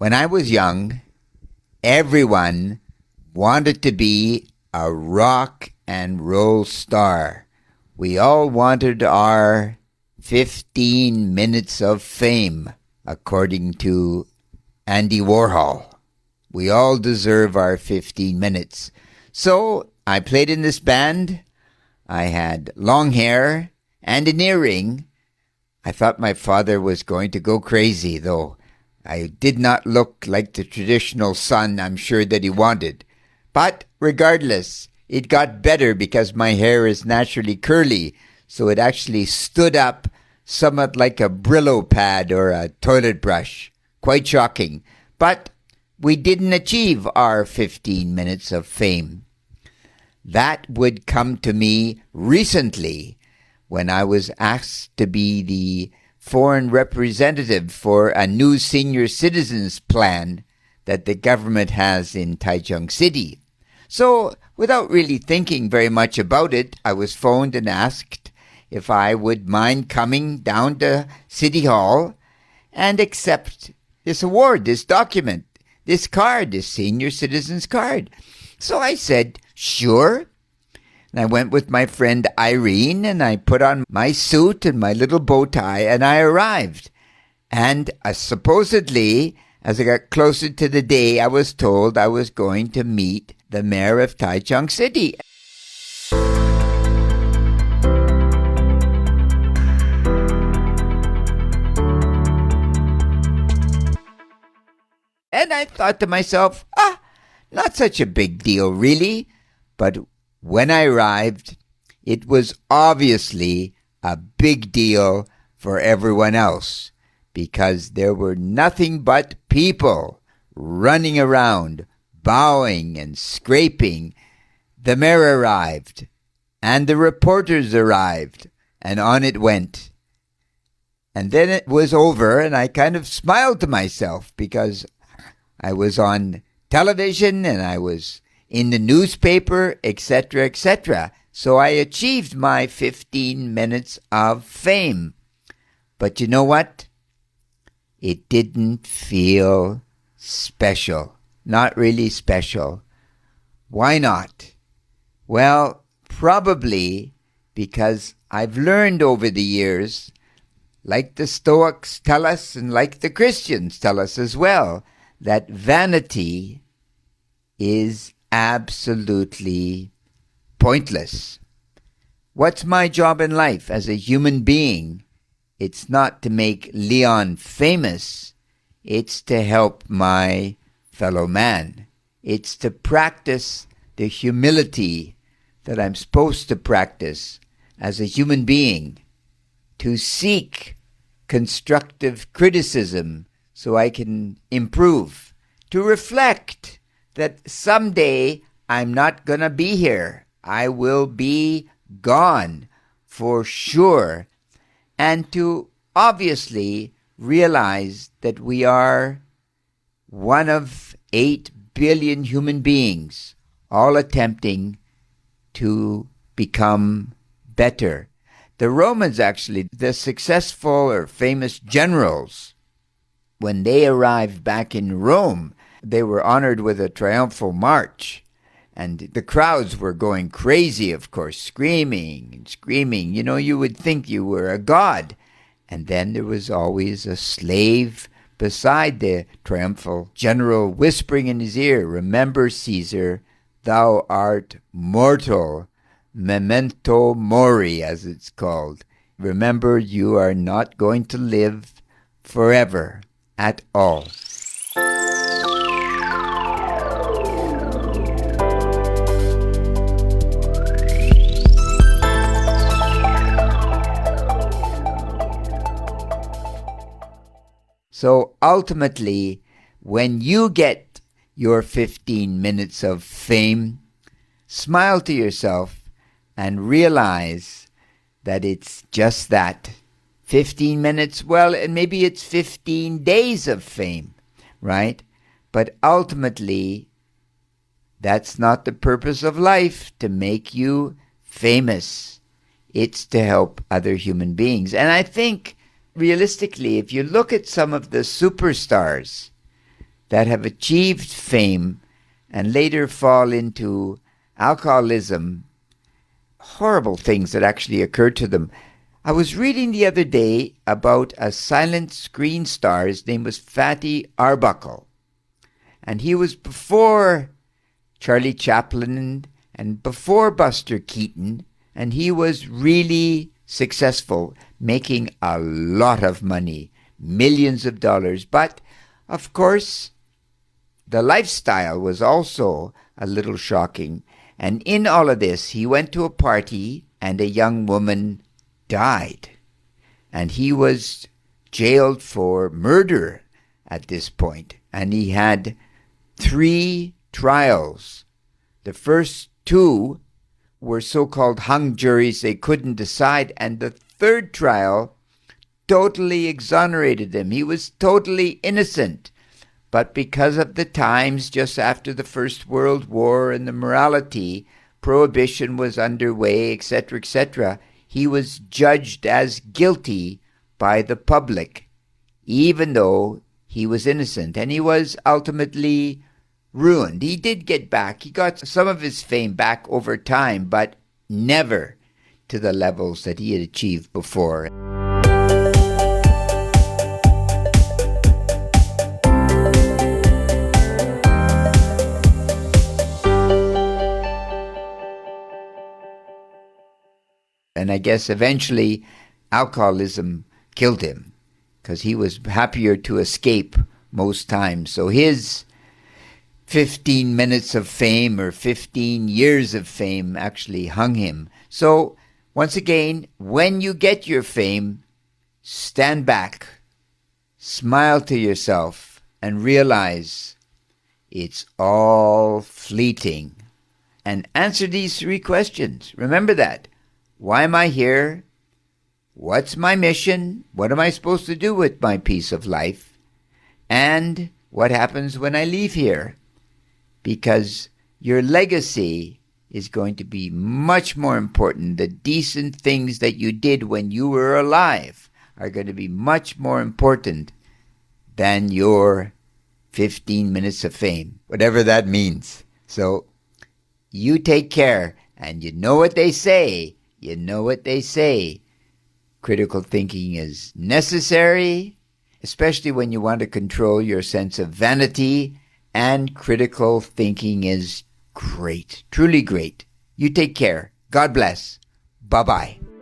When I was young, everyone wanted to be a rock and roll star. We all wanted our 15 minutes of fame, according to Andy Warhol. We all deserve our 15 minutes. So I played in this band. I had long hair and an earring. I thought my father was going to go crazy, though. I did not look like the traditional son I'm sure that he wanted. But regardless, it got better because my hair is naturally curly, so it actually stood up somewhat like a Brillo pad or a toilet brush. Quite shocking. But we didn't achieve our 15 minutes of fame. That would come to me recently when I was asked to be the foreign representative for a new senior citizens plan that the government has in Taichung City. So, without really thinking very much about it, I was phoned and asked if I would mind coming down to City Hall and accept this award, this document, this card, this senior citizens card. So I said, sure. And I went with my friend Irene, and I put on my suit and my little bow tie, and I arrived. And supposedly, as I got closer to the day, I was told I was going to meet the mayor of Taichung City. And I thought to myself, not such a big deal, really. But when I arrived, it was obviously a big deal for everyone else because there were nothing but people running around, bowing and scraping. The mayor arrived, and the reporters arrived, and on it went. And then it was over, and I kind of smiled to myself because I was on television and I was in the newspaper, etc., etc. So I achieved my 15 minutes of fame. But you know what? It didn't feel special. Not really special. Why not? Well, probably because I've learned over the years, like the Stoics tell us and like the Christians tell us as well, that vanity is absolutely pointless. What's my job in life as a human being? It's not to make Leon famous. It's to help my fellow man. It's to practice the humility that I'm supposed to practice as a human being, to seek constructive criticism so I can improve, to reflect that someday I'm not going to be here. I will be gone for sure. And to obviously realize that we are one of 8 billion human beings, all attempting to become better. The Romans actually, the successful or famous generals, when they arrived back in Rome, they were honored with a triumphal march. And the crowds were going crazy, of course, screaming and screaming. You know, you would think you were a god. And then there was always a slave beside the triumphal general whispering in his ear, "Remember, Caesar, thou art mortal. Memento mori," as it's called. Remember, you are not going to live forever at all. So ultimately, when you get your 15 minutes of fame, smile to yourself and realize that it's just that. 15 minutes, well, and maybe it's 15 days of fame, right? But ultimately, that's not the purpose of life, to make you famous. It's to help other human beings. And I think, realistically, if you look at some of the superstars, that have achieved fame and later fall into alcoholism, horrible things that actually occur to them. I was reading the other day about a silent screen star. His name was Fatty Arbuckle. And he was before Charlie Chaplin and before Buster Keaton. And he was really successful, making a lot of money, millions of dollars. But, of course, the lifestyle was also a little shocking. And in all of this, he went to a party and a young woman died. And he was jailed for murder at this point. And he had 3 trials. The first 2 were so-called hung juries. They couldn't decide. And the third trial totally exonerated him. He was totally innocent. But because of the times just after the First World War and the morality, prohibition was underway, etc., he was judged as guilty by the public, even though he was innocent. And he was ultimately ruined. He did get back. He got some of his fame back over time, but never to the levels that he had achieved before. And I guess eventually alcoholism killed him because he was happier to escape most times. So his 15 minutes of fame or 15 years of fame actually hung him. So once again, when you get your fame, stand back, smile to yourself, and realize it's all fleeting. And answer these 3 questions. Remember that. Why am I here? What's my mission? What am I supposed to do with my piece of life? And what happens when I leave here? Because your legacy is going to be much more important. The decent things that you did when you were alive are going to be much more important than your 15 minutes of fame, whatever that means. So you take care. And you know what they say. You know what they say. Critical thinking is necessary, especially when you want to control your sense of vanity. And critical thinking is great, truly great. You take care. God bless. Bye-bye.